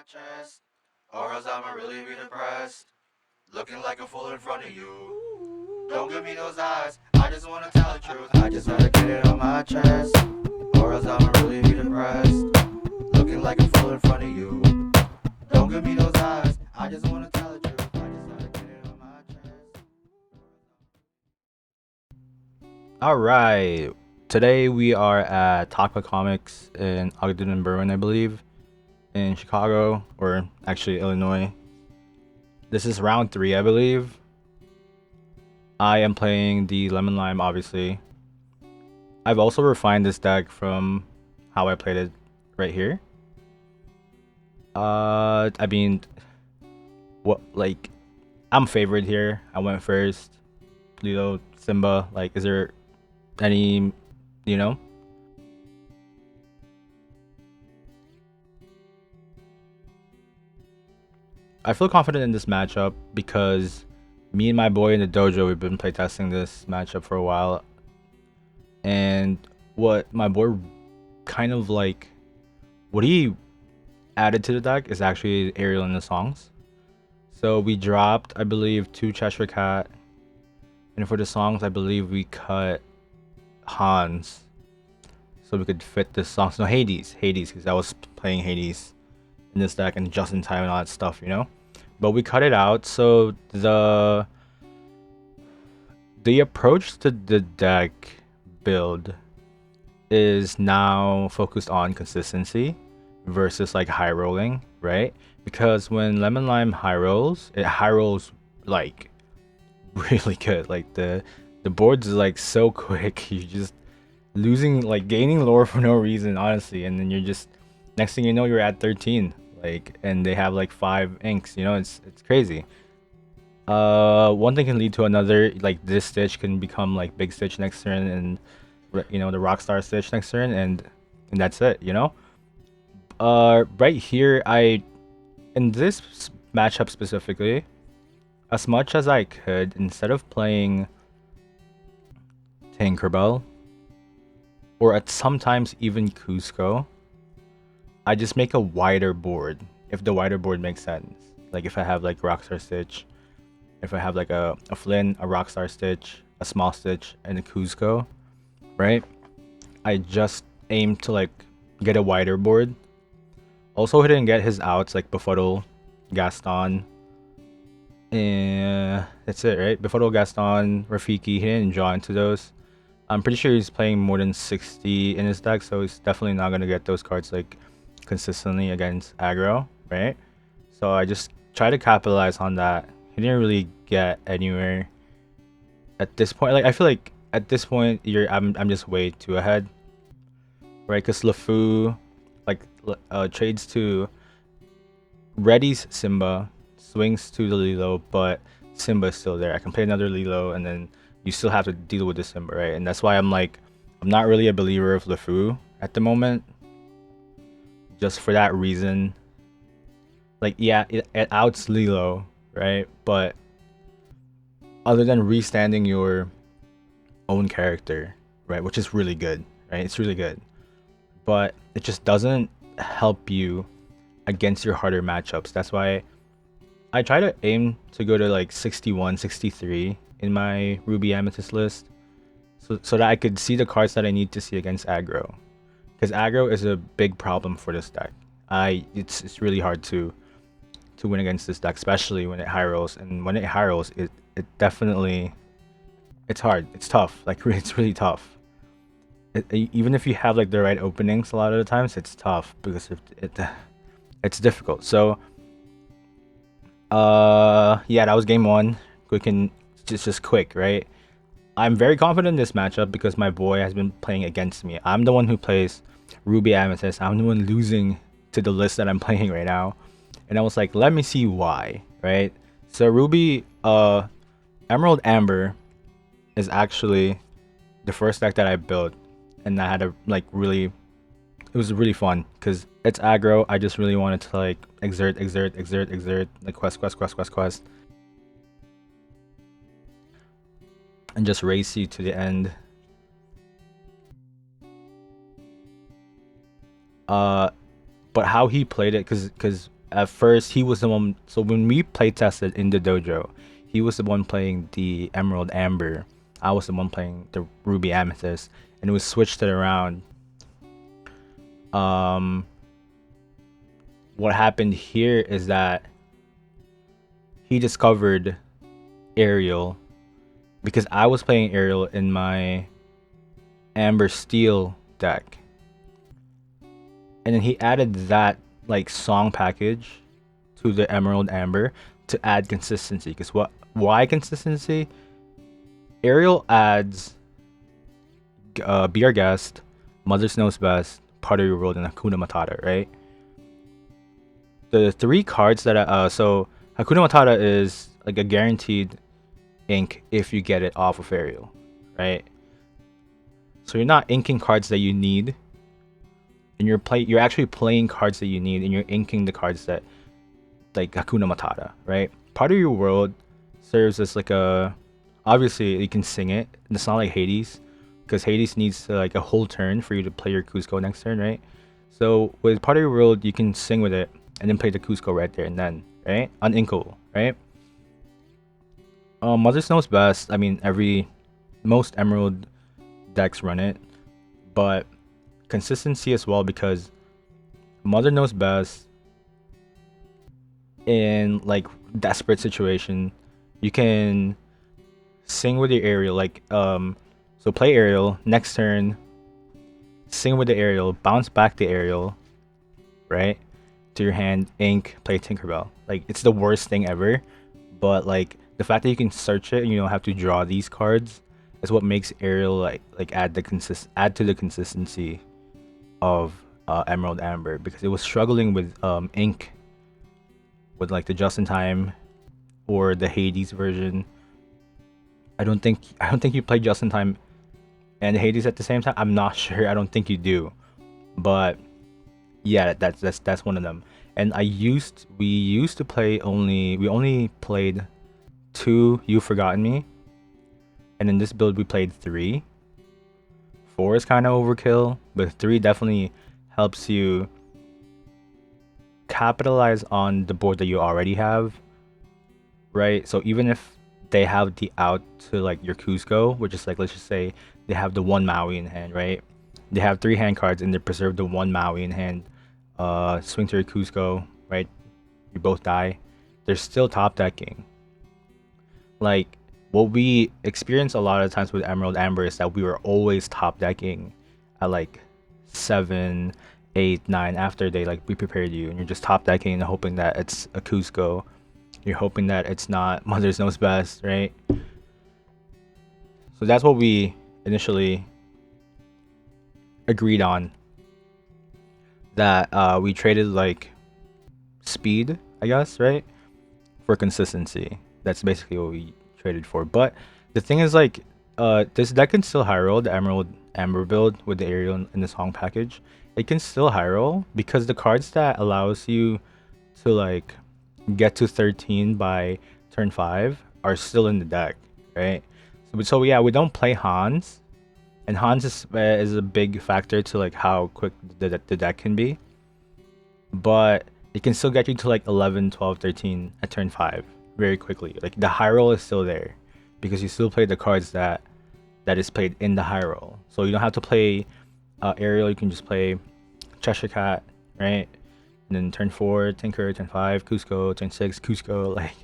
chest, or else I'ma really be depressed. Looking like a fool in front of you. Don't give me those eyes, I just wanna tell the truth. I just gotta get it on my chest, or else I'ma really be depressed. Looking like a fool in front of you. Don't give me those eyes, I just wanna tell the truth. I just gotta get it on my chest. Alright, today we are at Topcut Comics in Ogden and Berwyn, I believe, in Chicago, or actually Illinois. This is round 3, I believe. I am playing the Lemon Lime, obviously. I've also refined this deck from how I played it right here. I mean, I'm favored here. I went first. Lilo, Simba, is there any, you know? I feel confident in this matchup because me and my boy in the dojo, we've been playtesting this matchup for a while. And what my boy kind of what he added to the deck is actually Ariel in the songs. So we dropped, I believe, 2 Cheshire Cat. And for the songs, I believe we cut Hans. So we could fit the songs. No, Hades, because I was playing Hades in this deck and just in time and all that stuff, you know? But we cut it out, so the approach to the deck build is now focused on consistency versus high rolling, right? Because when Lemon Lime high rolls, it high rolls really good. The boards is so quick, you just losing gaining lore for no reason, honestly, and then you're just next thing you know you're at 13, and they have 5 inks, you know. It's crazy. One thing can lead to another. This Stitch can become Big Stitch next turn, and you know, the Rockstar Stitch next turn, and that's it, you know. Right here, in this matchup specifically, as much as I could, instead of playing Tinkerbell or at sometimes even Cusco, I just make a wider board, if the wider board makes sense. If I have Rockstar Stitch, if I have a Flynn, a Rockstar Stitch, a Small Stitch, and a Cusco, right? I just aim to get a wider board. Also, he didn't get his outs Befuddle, Gaston, and that's it, right? Befuddle, Gaston, Rafiki. He didn't draw into those. I'm pretty sure he's playing more than 60 in his deck, so he's definitely not gonna get those cards consistently against aggro, right? So I just try to capitalize on that. He didn't really get anywhere at this point. I feel at this point I'm just way too ahead, right? Because LeFou trades to readies Simba, swings to the Lilo, but Simba is still there. I can play another Lilo, and then you still have to deal with the Simba, right? And that's why I'm not really a believer of LeFou at the moment. Just for that reason. Yeah, it outs Lilo, right? But other than restanding your own character, right, which is really good, right? It's really good. But it just doesn't help you against your harder matchups. That's why I try to aim to go to 61, 63 in my Ruby Amethyst list, so that I could see the cards that I need to see against aggro. Because aggro is a big problem for this deck. It's really hard to win against this deck, especially when it high rolls. And when it high rolls, it definitely, it's hard. It's tough. It's really tough. Even if you have the right openings, a lot of the times it's tough because it's difficult. So yeah, that was game 1. Quick and just quick, right? I'm very confident in this matchup because my boy has been playing against me. I'm the one who plays Ruby Amethyst. I'm the one losing to the list that I'm playing right now. And I was let me see why, right? So Ruby, Emerald Amber is actually the first deck that I built, and I had a really, it was really fun because it's aggro. I just really wanted to exert, quest, and just race you to the end. But how he played it, because at first he was the one. So when we play tested in the dojo, he was the one playing the Emerald Amber. I was the one playing the Ruby Amethyst, and it was switched it around. Um, what happened here is that he discovered Ariel because I was playing Ariel in my Amber Steel deck, and then he added that like song package to the Emerald Amber to add consistency. Because why consistency? Ariel adds Be Our Guest, Mother's Knows Best, Part of Your World, and Hakuna Matata, right? The three cards that so Hakuna Matata is like a guaranteed ink if you get it off of Ariel, right? So you're not inking cards that you need, and you're actually playing cards that you need, and you're inking the cards that like Hakuna Matata, right? Part of Your World serves as like a, obviously you can sing it, and it's not like Hades, because Hades needs like a whole turn for you to play your Cusco next turn, right? So with Part of Your World, you can sing with it and then play the Cusco right there and then, right? Uninkable, right? Mother's Knows Best. I mean, most Emerald decks run it, but consistency as well, because Mother Knows Best in like desperate situation, you can sing with your Ariel, like so play Ariel next turn, sing with the Ariel, bounce back the Ariel, right, to your hand, ink, play Tinkerbell. Like, it's the worst thing ever, but like the fact that you can search it and you don't have to draw these cards is what makes Ariel like add to the consistency of Emerald Amber, because it was struggling with ink with like the Just in Time or the Hades version. I don't think you play Just in Time and Hades at the same time. I'm not sure. I don't think you do, but yeah, that's one of them. And we used to play we only played 2 You've Forgotten Me, and in this build we played 3. 4 is kind of overkill, but 3 definitely helps you capitalize on the board that you already have, right? So even if they have the out to like your Cusco, which is like, let's just say they have the 1 Maui in hand, right? They have 3 hand cards and they preserve the 1 Maui in hand. Swing to your Cusco, right? You both die. They're still top decking. Like, what we experience a lot of times with Emerald Amber is that we were always top decking at like 7, 8, 9 after they like pre-prepared you, and you're just top decking and hoping that it's a Cusco. You're hoping that it's not Mother's Knows Best, right? So that's what we initially agreed on. That we traded like speed, I guess, right? For consistency. That's basically what we traded for. But the thing is, like, this deck can still high roll the Emerald Amber build with the Ariel in the song package. It can still high roll because the cards that allows you to like get to 13 by turn 5 are still in the deck, right? So yeah, we don't play Hans, and Hans is a big factor to like how quick the deck can be, but it can still get you to like 11, 12, 13 at turn 5 very quickly. Like, the high roll is still there because you still play the cards that is played in the high roll. So you don't have to play Ariel. You can just play Cheshire Cat, right? And then turn 4 Tinker, turn 5 Cusco, turn 6 Cusco, like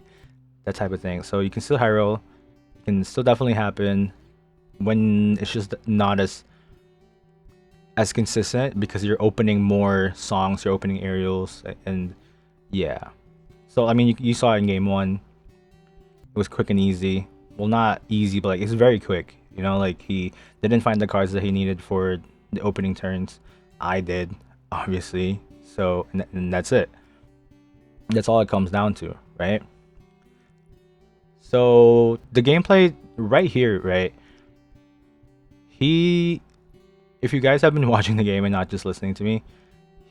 that type of thing. So you can still high roll. It can still definitely happen when it's just not as consistent because you're opening more songs, you're opening Ariels, and yeah. So I mean, you saw it in game 1. It was quick and easy. Well, not easy, but like it's very quick. You know, like he didn't find the cards that he needed for the opening turns. I did, obviously. So and that's it. That's all it comes down to, right? So the gameplay right here, right? If you guys have been watching the game and not just listening to me,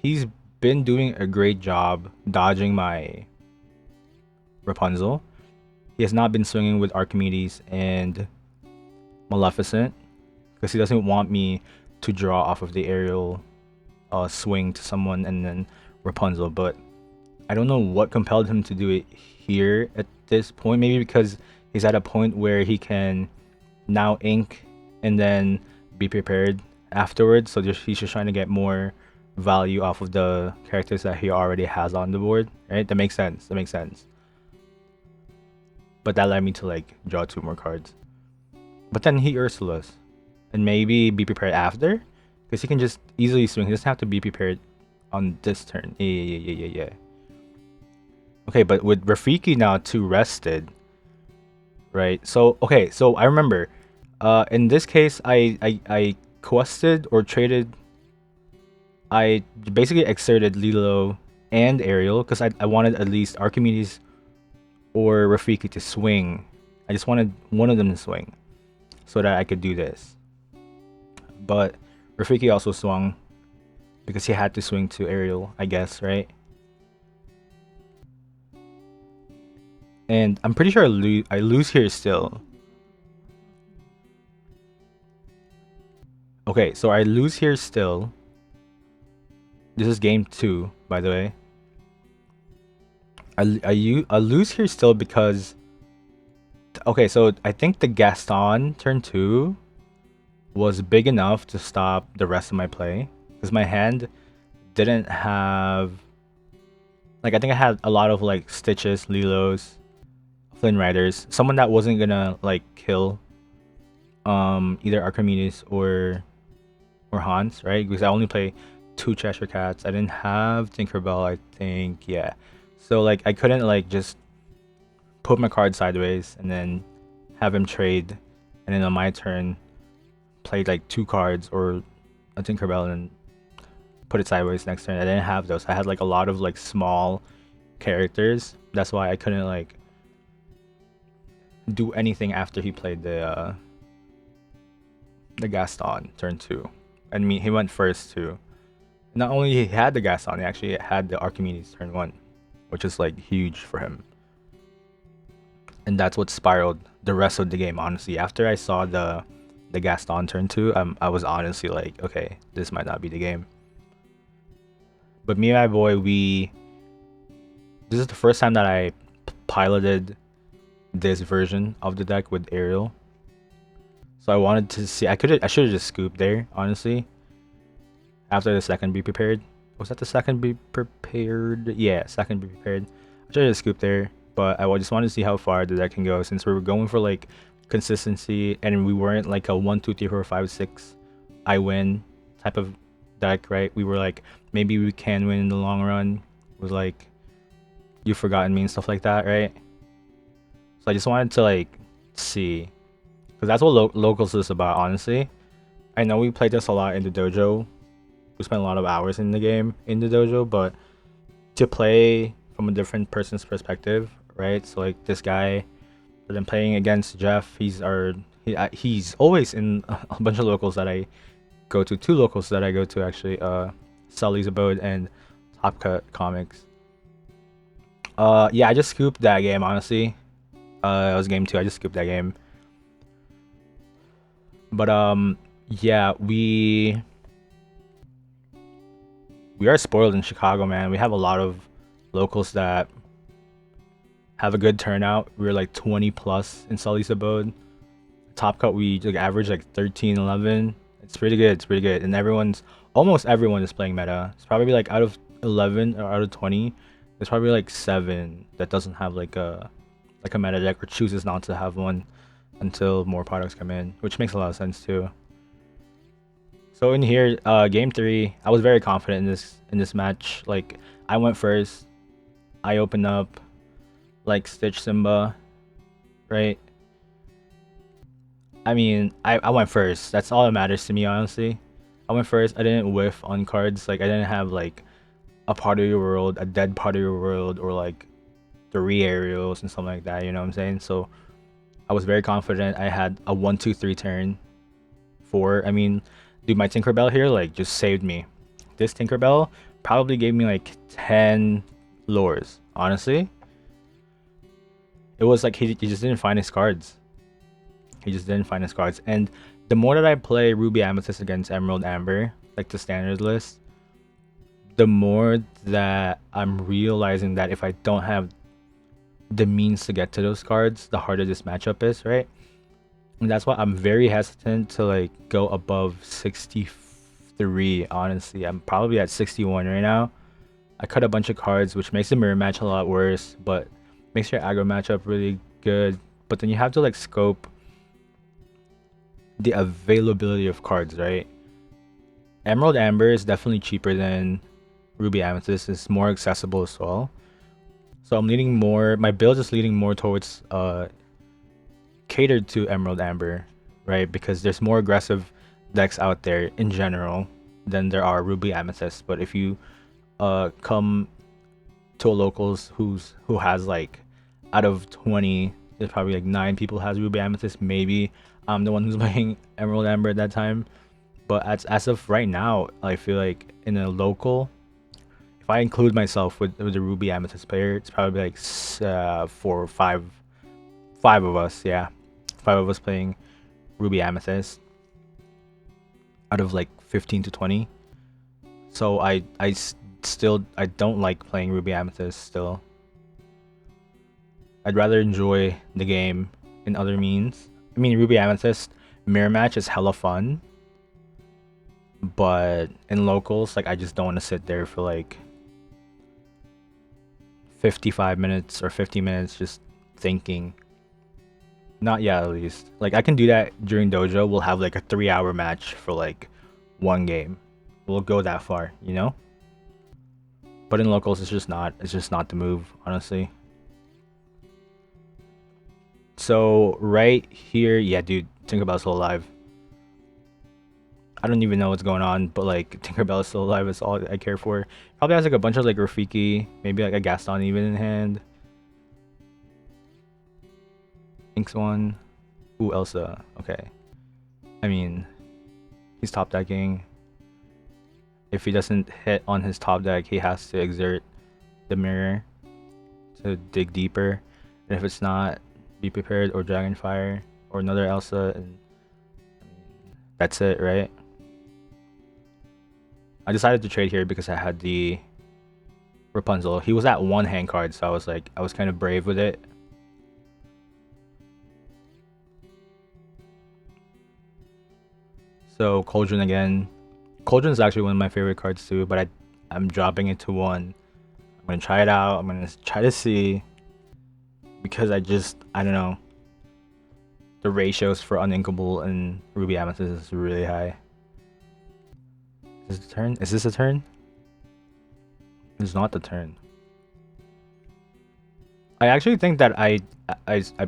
he's been doing a great job dodging my Rapunzel. He has not been swinging with Archimedes and Maleficent because he doesn't want me to draw off of the aerial swing to someone and then Rapunzel. But I don't know what compelled him to do it here at this point. Maybe because he's at a point where he can now ink and then be prepared afterwards. So he's just trying to get more value off of the characters that he already has on the board, right? That makes sense. That makes sense. But that led me to like draw 2 more cards. But then he Ursulus, and maybe be prepared after, because he can just easily swing. He doesn't have to be prepared on this turn. Yeah. Okay, but with Rafiki now 2 rested, right? So okay, so I remember, in this case, I quested or traded. I basically exerted Lilo and Ariel because I wanted at least Archimedes or Rafiki to swing. I just wanted one of them to swing so that I could do this. But Rafiki also swung because he had to swing to Ariel, I guess, right? And I'm pretty sure I lose here still. Okay, so I lose here still. This is game 2, by the way. I lose here still because... Okay, so I think the Gaston turn 2 was big enough to stop the rest of my play. Because my hand didn't have... Like, I think I had a lot of, like, Stitches, Lilos, Flynn Riders. Someone that wasn't gonna, like, kill either Archimedes or Hans, right? Because I only play 2 Cheshire Cats. I didn't have Tinkerbell, I think. Yeah. So, like, I couldn't, like, just put my card sideways and then have him trade. And then on my turn, play, like, 2 cards or a Tinkerbell and put it sideways next turn. I didn't have those. I had, like, a lot of, like, small characters. That's why I couldn't, like, do anything after he played the Gaston turn 2. And he went first too. Not only he had the Gaston, he actually had the Archimedes turn 1, which is like huge for him. And that's what spiraled the rest of the game. Honestly, after I saw the Gaston turn 2, I was honestly like, okay, this might not be the game. But me and my boy, this is the first time that I piloted this version of the deck with Ariel. So I wanted to see. I should have just scooped there, honestly. After the second be prepared. Was that the second be prepared? Yeah, second be prepared. I should have just scooped there, but I just wanted to see how far the deck can go since we were going for like consistency and we weren't like a 1, 2, 3, 4, 5, 6 I win type of deck, right? We were like, maybe we can win in the long run with like You've Forgotten Me and stuff like that, right? So I just wanted to like see, because that's what locals is about, honestly. I know we played this a lot in the dojo. We spent a lot of hours in the game in the dojo, but to play from a different person's perspective, right? So like this guy that I'm playing against, Jeff, he's always in a bunch of locals that I go to. 2 locals that I go to actually, Sully's Abode and Topcut Comics. Yeah, I just scooped that game, honestly. It was game 2. I just scooped that game. But yeah, we are spoiled in Chicago, man. We have a lot of locals that have a good turnout. We were like 20 plus in Sully's Abode. Top Cut, we like average like 13, 11. It's pretty good. It's pretty good. And almost everyone is playing meta. It's probably like out of 11 or out of 20, there's probably like 7 that doesn't have like a meta deck or chooses not to have one until more products come in, which makes a lot of sense too. So in here, game 3, I was very confident in this match. Like, I went first. I opened up like Stitch Simba, right? I mean, I went first. That's all that matters to me, honestly. I went first. I didn't whiff on cards. Like, I didn't have like a part of your world, a dead part of your world, or like 3 aerials and something like that. You know what I'm saying? So I was very confident. I had a 1, 2, 3 turn. 4. I mean, dude, my Tinkerbell here like just saved me. This Tinkerbell probably gave me like 10 lures. Honestly, it was like he just didn't find his cards. He just didn't find his cards. And the more that I play Ruby Amethyst against Emerald Amber, like the standard list, the more that I'm realizing that if I don't have the means to get to those cards, the harder this matchup is, right? And that's why I'm very hesitant to like go above 63. Honestly, I'm probably at 61 right now. I cut a bunch of cards, which makes the mirror match a lot worse, but makes your aggro matchup really good. But then you have to like scope the availability of cards, right? Emerald Amber is definitely cheaper than Ruby Amethyst. It's more accessible as well. So I'm leaning more. My build is leaning more towards catered to Emerald Amber, right? Because there's more aggressive decks out there in general than there are Ruby Amethyst. But if you come to a locals who has like out of 20, there's probably like 9 people has Ruby Amethyst. Maybe I'm the one who's playing Emerald Amber at that time. But as of right now, I feel like in a local, if I include myself with the Ruby Amethyst player, it's probably like 4 or 5 of us. Yeah, 5 of us playing Ruby Amethyst out of like 15 to 20. So I don't like playing Ruby Amethyst still. I'd rather enjoy the game in other means. I mean, Ruby Amethyst mirror match is hella fun, but in locals, like I just don't want to sit there for like 55 minutes or 50 minutes just thinking. Not yet, at least. Like I can do that during dojo. We'll have like a 3-hour match for like one game. We'll go that far, you know? But in locals, it's just not the move, honestly. So right here, yeah, dude, Tinkerbell's still alive. I don't even know what's going on, but like Tinkerbell is still alive. Is all I care for. Probably has like a bunch of like Rafiki, maybe like a Gaston even in hand. Inks one. Ooh, Elsa. Okay. I mean, he's top decking. If he doesn't hit on his top deck, he has to exert the mirror to dig deeper. And if it's not, be prepared or Dragonfire or another Elsa, and that's it, right? I decided to trade here because I had the Rapunzel. He was at 1 hand card, so I was kind of brave with it. So Cauldron again. Cauldron is actually one of my favorite cards too, but I'm dropping it to 1. I'm gonna try it out. I'm gonna try to see, because I don't know. The ratios for uninkable and Ruby Amethyst is really high. Is this a turn? Is this a turn? It's not the turn. I actually think that I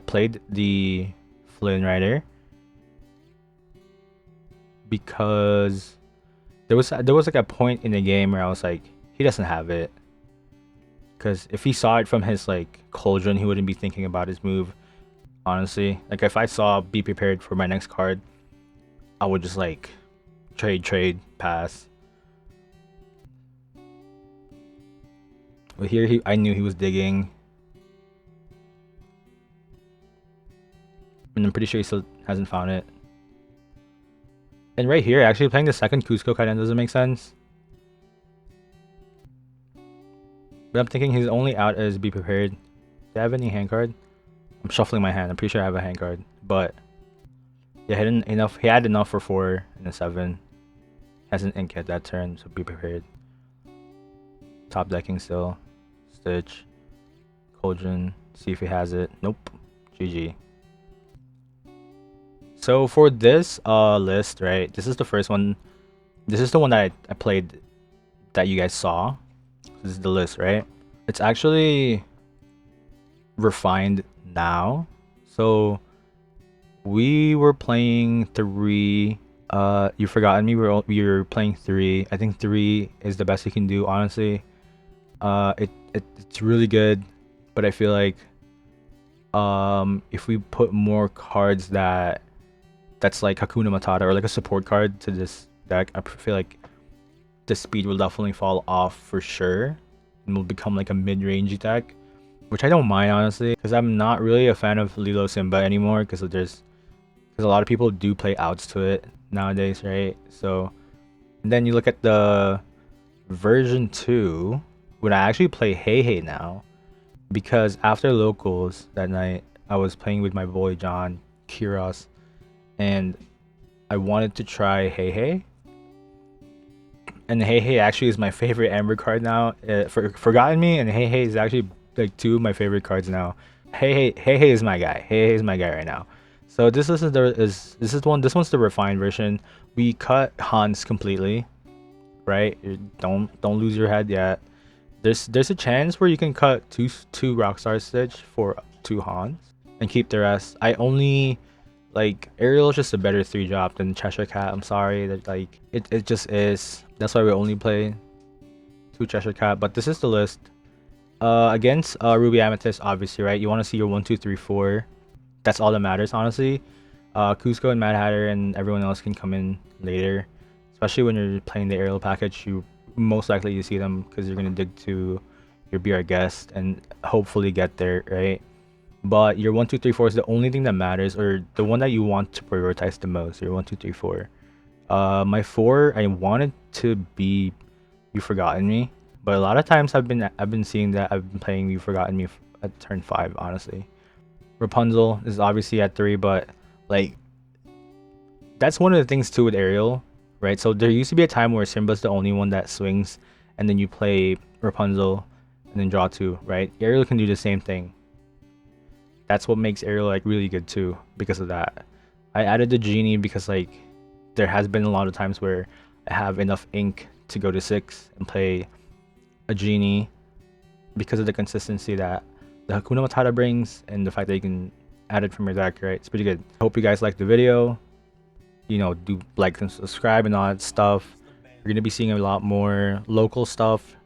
played the Flynn Rider because there was like a point in the game where I was like, he doesn't have it. Because if he saw it from his like Cauldron, he wouldn't be thinking about his move. Honestly, like if I saw be prepared for my next card, I would just like trade, pass. But here I knew he was digging. And I'm pretty sure he still hasn't found it. And right here, actually playing the second Cusco kind of doesn't make sense. But I'm thinking he's only out as be prepared. Do I have any hand card? I'm shuffling my hand. I'm pretty sure I have a hand card. But yeah, he had enough for 4 and a 7. Hasn't ink yet that turn, so be prepared. Top decking still. Stitch. Cauldron. See if he has it. Nope. GG. So for this list, right? This is the first one. This is the one that I played that you guys saw. This is the list, right? It's actually refined now. So we were playing 3. You forgotten me. We were playing 3. I think 3 is the best you can do, honestly. It's really good, but I feel like if we put more cards that's like Hakuna Matata or like a support card to this deck, I feel like the speed will definitely fall off for sure and will become like a mid-range deck, which I don't mind, honestly, because I'm not really a fan of Lilo Simba anymore, because a lot of people do play outs to it nowadays, right? So and then you look at the version 2 when I actually play Hey Hey now, because after locals that night I was playing with my boy John Kiros, and I wanted to try Hey Hey. And Hey Hey actually is my favorite Amber card now. Forgotten Me and Hey Hey is actually like two of my favorite cards now. Hey Hey is my guy. Hey Hey is my guy right now. So this one's the refined version. We cut Hans completely, right? Don't lose your head yet. There's a chance where you can cut two Rockstar Stitch for two Hans and keep the rest. I only like Ariel is just a better 3-drop than Cheshire Cat. I'm sorry that like it just is. That's why we only play 2 Cheshire Cat. But this is the list. Against Ruby Amethyst, obviously, right? You want to see your 1, 2, 3, 4. That's all that matters, honestly. Cusco and Mad Hatter and everyone else can come in later, especially when you're playing the aerial package. You most likely you see them because you're gonna dig to your BR guest and hopefully get there, right? But your 1, 2, 3, 4 is the only thing that matters, or the one that you want to prioritize the most. Your 1, 2, 3, 4. My 4, I wanted to be You Forgotten Me, but a lot of times I've been seeing that I've been playing You Forgotten Me at turn 5. Honestly, Rapunzel is obviously at 3, but like that's one of the things too with Ariel, right? So there used to be a time where Simba's the only one that swings, and then you play Rapunzel, and then draw 2, right? Ariel can do the same thing. That's what makes Ariel like really good too, because of that. I added the genie because like there has been a lot of times where I have enough ink to go to 6 and play a genie because of the consistency that the Hakuna Matata brings and the fact that you can add it from your deck, right? It's pretty good. Hope you guys liked the video. You know, do like and subscribe and all that stuff. You're gonna be seeing a lot more local stuff.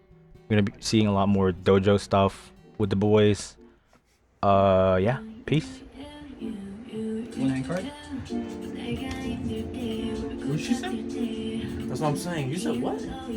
You're gonna be seeing a lot more dojo stuff with the boys. Yeah, peace. 29 card? What did she say? That's what I'm saying. You said what?